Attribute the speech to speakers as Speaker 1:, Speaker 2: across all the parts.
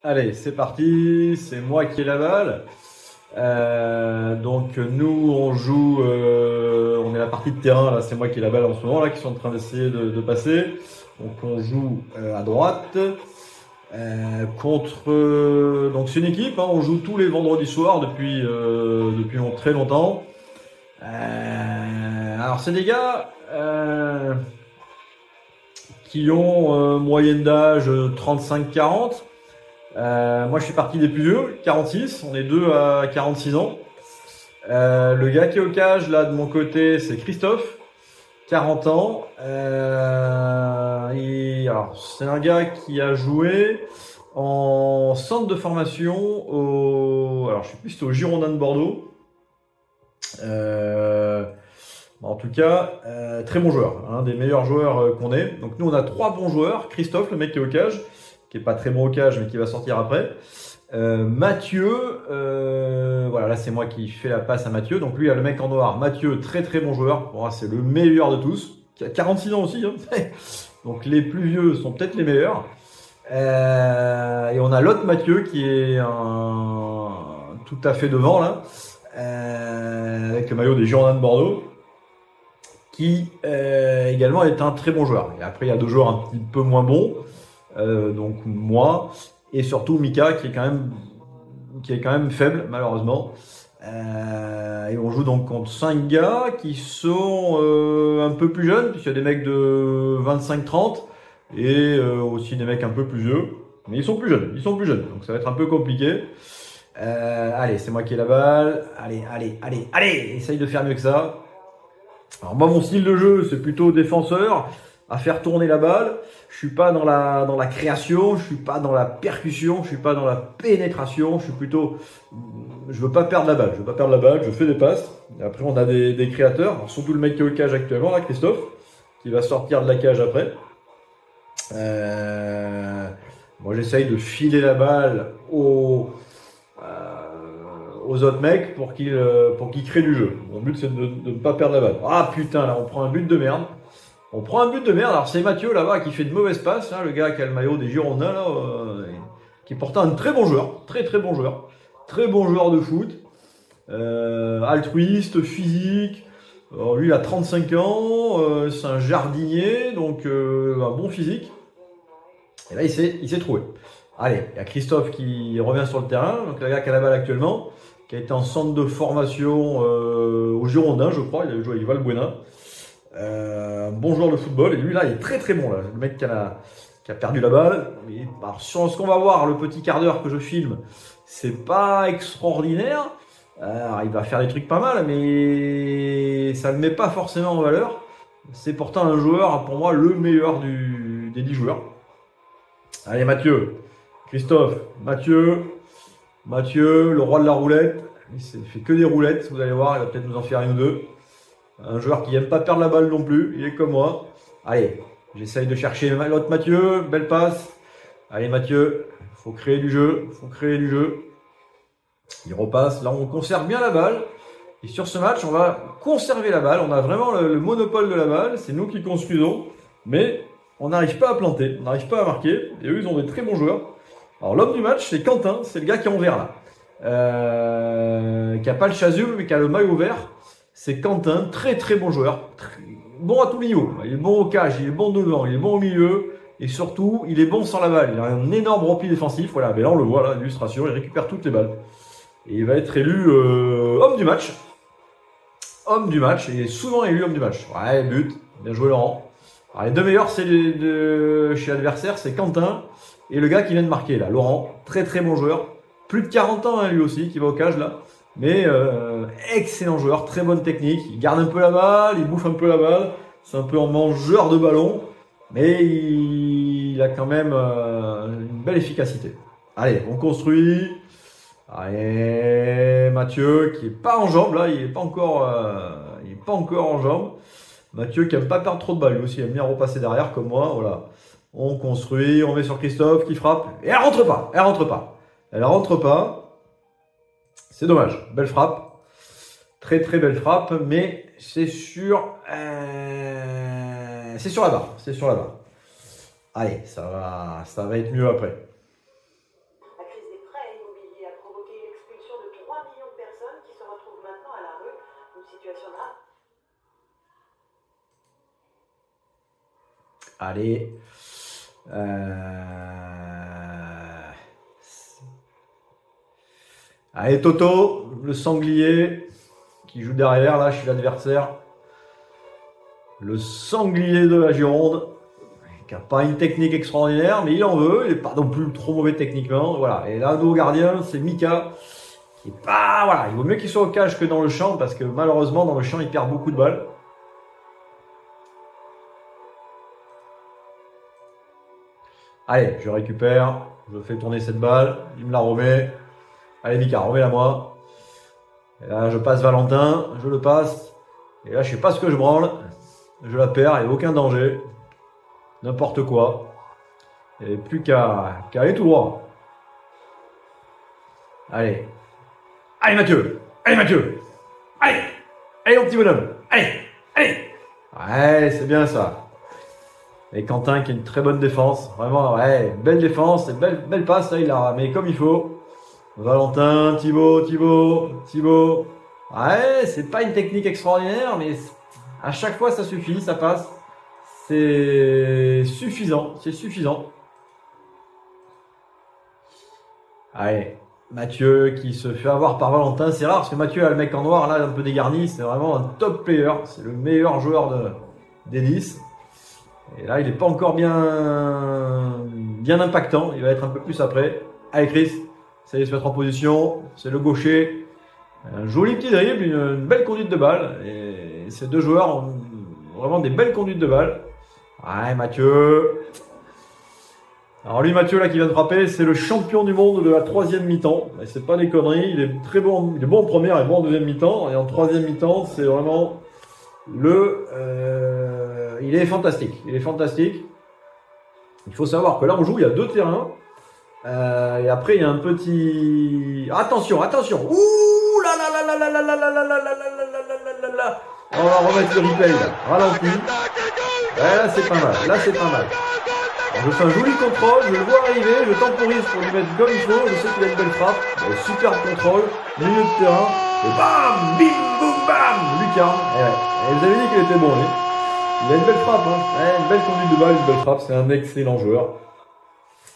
Speaker 1: Allez, c'est parti, c'est moi qui ai la balle. Donc nous on joue, on est la partie de terrain là, c'est moi qui ai la balle en ce moment là, qui sont en train d'essayer de passer. Donc on joue à droite contre. Donc c'est une équipe, hein, on joue tous les vendredis soirs depuis très longtemps. Alors c'est des gars qui ont moyenne d'âge 35-40. Moi, je suis parti des plus vieux, 46. On est deux à 46 ans. Le gars qui est au cage, là, de mon côté, c'est Christophe, 40 ans. Alors, c'est un gars qui a joué en centre de formation alors, je sais plus si c'était au Girondin de Bordeaux. En tout cas, très bon joueur, un des meilleurs joueurs qu'on ait. Donc nous, on a trois bons joueurs. Christophe, le mec qui est au cage, qui est pas très bon au cage, mais qui va sortir après. Mathieu, voilà, là c'est moi qui fais la passe à Mathieu. Donc lui, il y a le mec en noir. Mathieu, très très bon joueur. Pour moi, c'est le meilleur de tous. Qui a 46 ans aussi. Hein. Donc les plus vieux sont peut-être les meilleurs. Et on a l'autre Mathieu qui est tout à fait devant là, avec le maillot des Girondins de Bordeaux, qui également est un très bon joueur. Et après, il y a deux joueurs un petit peu moins bons, donc moi, et surtout Mika, qui est quand même faible, malheureusement. Et on joue donc contre 5 gars qui sont un peu plus jeunes, puisqu'il y a des mecs de 25-30, et aussi des mecs un peu plus vieux. Mais ils sont plus jeunes, donc ça va être un peu compliqué. Allez, c'est moi qui ai la balle. Allez, essaye de faire mieux que ça. Alors moi, mon style de jeu, c'est plutôt défenseur, à faire tourner la balle. Je suis pas dans la création, je suis pas dans la percussion, je suis pas dans la pénétration. Je veux pas perdre la balle, je fais des passes. Et après, on a des créateurs, alors, surtout le mec qui est au cage actuellement, là, Christophe, qui va sortir de la cage après. Moi, j'essaye de filer la balle aux autres mecs pour qu'ils créent du jeu. Mon but, c'est de ne pas perdre la balle. Ah putain, là, on prend un but de merde. Alors, c'est Mathieu là-bas qui fait de mauvaises passes, hein, le gars qui a le maillot des Girondins, là, qui est pourtant un très bon joueur. Très très bon joueur. Très bon joueur de foot. Altruiste, physique. Alors, lui, il a 35 ans. C'est un jardinier, donc un bon physique. Et là, il s'est trouvé. Allez, il y a Christophe qui revient sur le terrain, donc le gars qui a la balle actuellement, qui a été en centre de formation au Girondin, je crois. Il avait joué avec Valbuena. Bon joueur de football. Et lui, là, il est très très bon. Là. Le mec qui a perdu la balle. Mais, alors, sur ce qu'on va voir, le petit quart d'heure que je filme, c'est pas extraordinaire. Alors, il va faire des trucs pas mal, mais ça ne le met pas forcément en valeur. C'est pourtant un joueur, pour moi, le meilleur des 10 joueurs. Allez, Mathieu. Christophe, Mathieu, le roi de la roulette. Il fait que des roulettes, vous allez voir, il va peut-être nous en faire une ou deux. Un joueur qui n'aime pas perdre la balle non plus, il est comme moi. Allez, j'essaye de chercher l'autre Mathieu, belle passe. Allez Mathieu, faut créer du jeu. Il repasse, là on conserve bien la balle. Et sur ce match, on va conserver la balle. On a vraiment le monopole de la balle, c'est nous qui construisons. Mais on n'arrive pas à planter, on n'arrive pas à marquer. Et eux, ils ont des très bons joueurs. Alors l'homme du match, c'est Quentin, c'est le gars qui est en vert là. Qui n'a pas le chasuble, mais qui a le maillot vert. C'est Quentin, très très bon joueur. Bon à tous les niveaux. Il est bon au cage, il est bon devant, il est bon au milieu. Et surtout, il est bon sans la balle. Il a un énorme repli défensif. Voilà, mais là on le voit, là, l'illustration, il récupère toutes les balles. Et il va être élu homme du match. Homme du match, il est souvent élu homme du match. Ouais, but, bien joué Laurent. Alors, les deux meilleurs chez l'adversaire, c'est Quentin et le gars qui vient de marquer là, Laurent. Très très bon joueur. Plus de 40 ans hein, lui aussi, qui va au cage là. Mais excellent joueur, très bonne technique. Il garde un peu la balle, il bouffe un peu la balle. C'est un peu un mangeur de ballon. Mais il a quand même une belle efficacité. Allez, on construit. Allez, Mathieu qui est pas en jambes là, il est pas encore en jambes. Mathieu qui aime pas perdre trop de balles, lui aussi il aime bien repasser derrière comme moi, voilà. On construit, on met sur Christophe qui frappe et elle rentre pas. C'est dommage, belle frappe, très très belle frappe, mais c'est sur la barre, Allez, ça va être mieux après. Allez. Allez, Toto, le sanglier qui joue derrière, là, chez l'adversaire. Le sanglier de la Gironde, qui n'a pas une technique extraordinaire, mais il en veut, il n'est pas non plus trop mauvais techniquement. Voilà. Et là, le nouveau gardien, c'est Mika, qui est pas. Voilà, il vaut mieux qu'il soit au cage que dans le champ, parce que malheureusement, dans le champ, il perd beaucoup de balles. Allez, je récupère, je fais tourner cette balle, il me la remet. Allez, Mika, remets-la moi. Et là, je passe Valentin, je le passe. Et là, je sais pas ce que je branle. Je la perds, il n'y a aucun danger. N'importe quoi. Il n'y avait plus qu'à aller tout droit. Allez. Allez, Mathieu. Allez, Mathieu. Allez. Allez, mon petit bonhomme. Allez. Allez. Ouais, c'est bien ça. Et Quentin qui a une très bonne défense. Vraiment, ouais, belle défense. Belle passe, là, il a mis comme il faut. Valentin, Thibaut. Ouais, c'est pas une technique extraordinaire, mais à chaque fois ça suffit, ça passe. C'est suffisant. Allez, Mathieu qui se fait avoir par Valentin. C'est rare parce que Mathieu a le mec en noir, là, un peu dégarni. C'est vraiment un top player. C'est le meilleur joueur d'Ennis. Et là, il n'est pas encore bien impactant. Il va être un peu plus après. Allez, Chris. Ça y est, se mettre en position. C'est le gaucher. Un joli petit dribble, une belle conduite de balle. Et ces deux joueurs ont vraiment des belles conduites de balle. Ouais, Mathieu. Alors lui, Mathieu, là, qui vient de frapper, c'est le champion du monde de la troisième mi-temps. Et c'est pas des conneries. Il est très bon. Il est bon en première et bon en deuxième mi-temps. Et en troisième mi-temps, c'est vraiment il est fantastique. Il faut savoir que là, on joue, il y a deux terrains. Et après, il y a un petit... Attention. Ouh là là là là là là là là là là là là là. On va remettre le replay, là. Ralenti. Ouais, là, c'est pas mal. Alors, je fais un joli contrôle, je le vois arriver, je temporise pour lui mettre comme il faut. Je sais qu'il a une belle frappe. Superbe contrôle. Milieu de terrain. Et bam, bim, boum, bam. Lucarne. Et vous avez dit qu'il était bon, lui. Il a une belle frappe, hein. Ouais, une belle conduite de balle, une belle frappe. C'est un excellent joueur.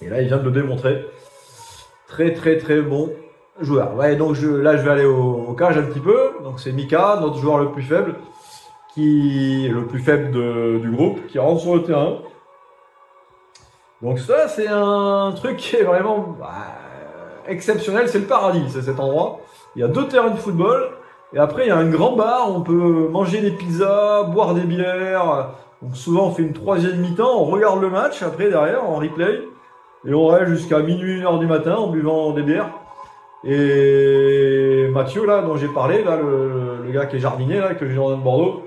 Speaker 1: Et là, il vient de le démontrer. Très bon joueur. Ouais, donc là, je vais aller au cage un petit peu. Donc c'est Mika, notre joueur le plus faible, du groupe, qui rentre sur le terrain. Donc ça, c'est un truc qui est vraiment exceptionnel. C'est le paradis, c'est cet endroit. Il y a deux terrains de football. Et après, il y a un grand bar où on peut manger des pizzas, boire des bières. Donc souvent, on fait une troisième mi-temps, on regarde le match après, derrière, en replay. Et on reste jusqu'à minuit, 1h du matin en buvant des bières. Et Mathieu, là, dont j'ai parlé, là, le gars qui est jardinier, là, que j'ai dans Bordeaux,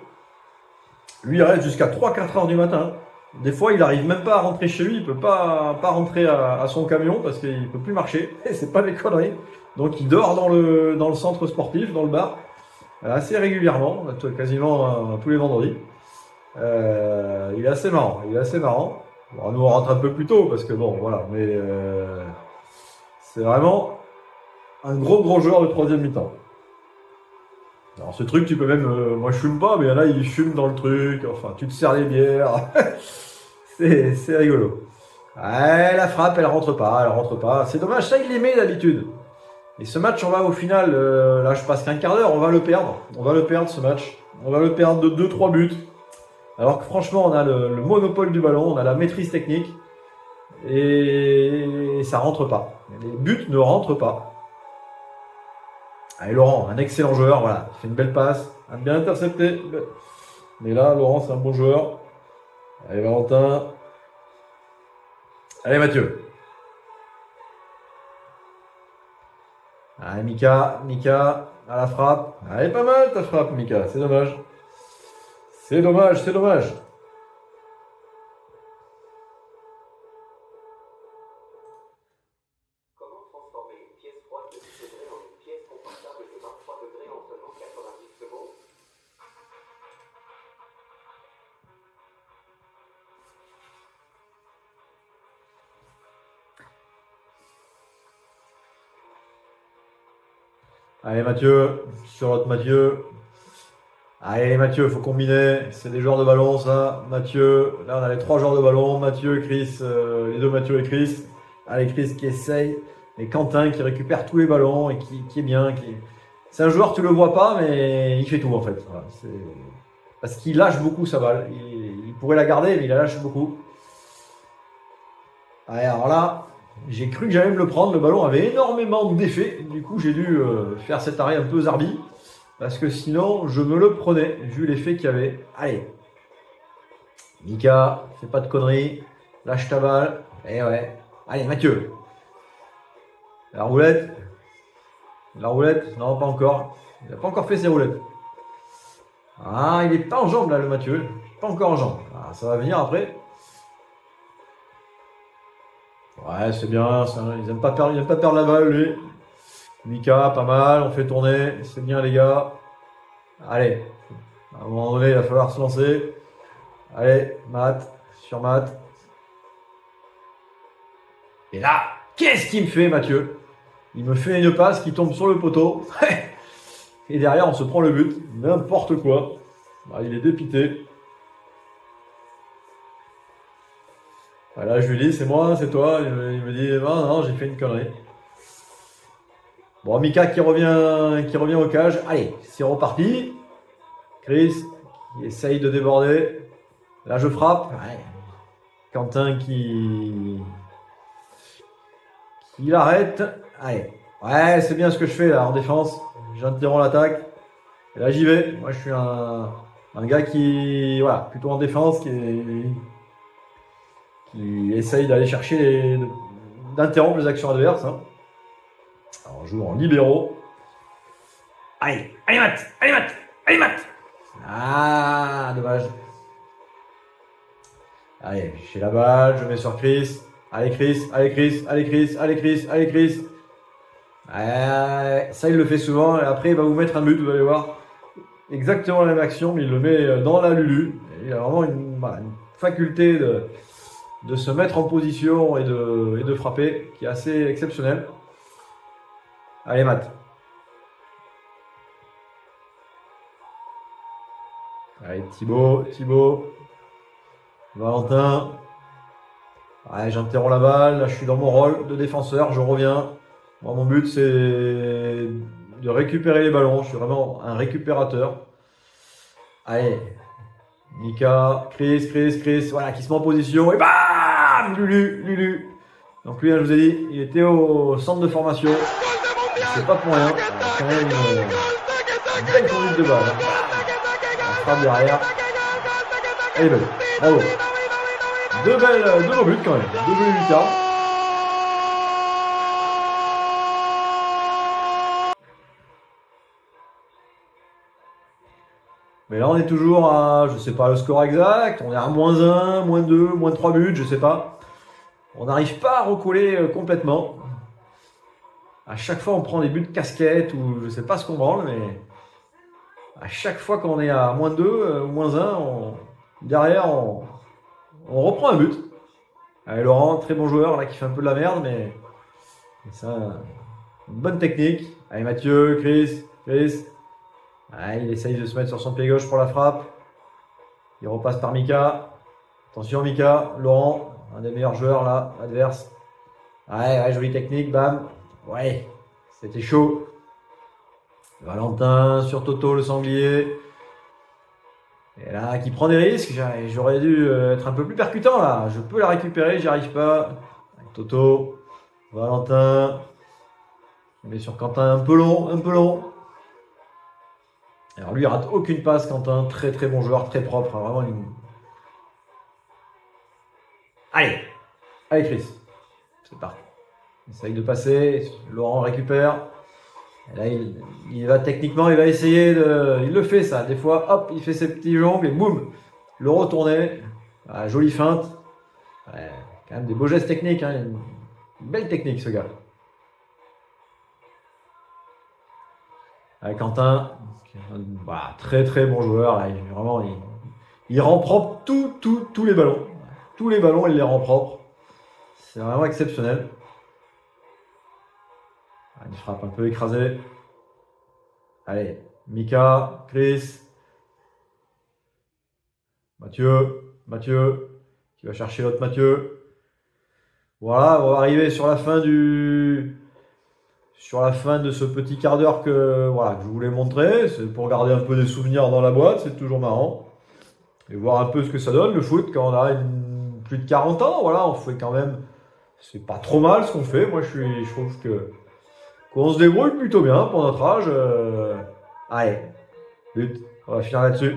Speaker 1: lui, il reste jusqu'à 3-4 heures du matin. Des fois, il n'arrive même pas à rentrer chez lui, il peut pas rentrer à son camion parce qu'il peut plus marcher. Et c'est pas des conneries. Donc, il dort dans le centre sportif, dans le bar, assez régulièrement, quasiment tous les vendredis. Il est assez marrant. Bon, nous on rentre un peu plus tôt parce que bon, voilà, mais c'est vraiment un gros joueur de troisième mi-temps. Alors ce truc, tu peux même, moi je fume pas, mais il y en a, ils fument dans le truc. Enfin, tu te sers les bières, c'est rigolo. Ouais, la frappe, elle rentre pas. C'est dommage, ça il l'aimait d'habitude. Et ce match, on va au final, là je passe qu'un quart d'heure, on va le perdre ce match. On va le perdre de 2-3 buts. Alors que franchement, on a le monopole du ballon, on a la maîtrise technique et ça rentre pas. Les buts ne rentrent pas. Allez, Laurent, un excellent joueur, voilà, il fait une belle passe, a bien intercepté. Mais là, Laurent, c'est un bon joueur. Allez, Valentin. Allez, Mathieu. Allez, Mika, à la frappe. Allez, pas mal ta frappe, Mika, c'est dommage. C'est dommage.
Speaker 2: Comment transformer une pièce froide de 10 degrés en une pièce confortable de 23 degrés en seulement 90 secondes?
Speaker 1: Allez, Mathieu, sur l'autre Mathieu. Allez Mathieu, faut combiner. C'est des joueurs de ballon ça. Mathieu, là on a les 3 joueurs de ballon. Mathieu, Chris, les 2 Mathieu et Chris. Allez Chris qui essaye. Et Quentin qui récupère tous les ballons et qui est bien. C'est un joueur, tu le vois pas, mais il fait tout en fait. Voilà, parce qu'il lâche beaucoup sa balle. Il pourrait la garder, mais il la lâche beaucoup. Allez, alors là, j'ai cru que j'allais me le prendre. Le ballon avait énormément d'effets. Du coup, j'ai dû faire cet arrêt un peu zarbi. Parce que sinon, je me le prenais, vu l'effet qu'il y avait. Allez. Mika, fais pas de conneries. Lâche ta balle. Eh ouais. Allez, Mathieu. La roulette. La roulette. Non, pas encore. Il n'a pas encore fait ses roulettes. Ah, il est pas en jambes là, le Mathieu. Pas encore en jambes. Ah, ça va venir après. Ouais, c'est bien. Ils n'aiment pas perdre la balle, lui. Mika, pas mal. On fait tourner. C'est bien, les gars. Allez. À un moment donné, il va falloir se lancer. Allez, Matt. Sur Matt. Et là, qu'est-ce qu'il me fait, Mathieu? Il me fait une passe qui tombe sur le poteau. Et derrière, on se prend le but. N'importe quoi. Bah, il est dépité. Voilà, je lui dis, c'est moi, c'est toi. Il me dit, non, non, j'ai fait une connerie. Bon, Mika qui revient au cage. Allez, c'est reparti. Chris qui essaye de déborder. Là, je frappe. Ouais. Quentin qui l'arrête. Allez. Ouais, c'est bien ce que je fais là en défense. J'interromps l'attaque. Et là, j'y vais. Moi, je suis un gars qui, voilà, plutôt en défense, qui essaye d'aller chercher, d'interrompre les actions adverses. Hein. Alors, on joue en libéraux. Allez, allez Matt, allez Matt, allez Matt. Ah, dommage. Allez, j'ai la balle, je mets sur Chris. Allez Chris, allez Chris, allez Chris, allez Chris, allez Chris. Ça, il le fait souvent. Et après, il va vous mettre un but, vous allez voir. Exactement la même action, mais il le met dans la lulu. Et il a vraiment une faculté de se mettre en position et de frapper qui est assez exceptionnelle. Allez, Matt. Allez, Thibaut. Valentin. Ouais, j'interromps la balle. Là, je suis dans mon rôle de défenseur. Je reviens. Moi, mon but, c'est de récupérer les ballons. Je suis vraiment un récupérateur. Allez. Mika, Chris. Voilà, qui se met en position. Et bam! Lulu. Donc lui, je vous ai dit, il était au centre de formation. C'est pas pour rien. Quand même une belle conduite de balle. On frappe derrière. Elle est belle. Bravo. Deux beaux buts quand même. 2 buts Mika. Mais là, on est toujours à, je sais pas le score exact, on est à -1, -2, -3 buts, je sais pas. On n'arrive pas à recoller complètement. À chaque fois, on prend des buts de casquette ou je sais pas ce qu'on branle, mais à chaque fois qu'on est à -2 ou -1, derrière, on reprend un but. Allez, Laurent, très bon joueur là qui fait un peu de la merde, mais ça, une bonne technique. Allez, Mathieu, Chris. Ah, il essaye de se mettre sur son pied gauche pour la frappe. Il repasse par Mika. Attention Mika, Laurent, un des meilleurs joueurs là, adverse. Ouais, jolie technique, bam. Ouais, c'était chaud. Valentin sur Toto le sanglier. Et là, qui prend des risques. J'aurais dû être un peu plus percutant là. Je peux la récupérer, j'y arrive pas. Toto, Valentin. Je mets sur Quentin un peu long. Alors lui, il rate aucune passe, Quentin. Très très bon joueur, très propre. Vraiment une... Allez, Chris. C'est parti. Il essaye de passer. Laurent récupère. Et là, il va techniquement, il va essayer de... Il le fait ça. Des fois, hop, il fait ses petits jongles et boum, le retourner. Ah, jolie feinte. Ouais, quand même des beaux gestes techniques. Hein. Une belle technique, ce gars. Avec Quentin, bah, très très bon joueur. Là. Il rend propre tous les ballons. Tous les ballons, il les rend propres. C'est vraiment exceptionnel. Une frappe un peu écrasée. Allez, Mika, Chris. Mathieu, qui va chercher l'autre Mathieu. Voilà, on va arriver sur la fin de ce petit quart d'heure que je voulais montrer. C'est pour garder un peu des souvenirs dans la boîte, c'est toujours marrant. Et voir un peu ce que ça donne, le foot, quand on a plus de 40 ans. Voilà, on fait quand même... C'est pas trop mal ce qu'on fait. Moi, je trouve qu'on se débrouille plutôt bien pour notre âge. Allez, but. On va finir là-dessus.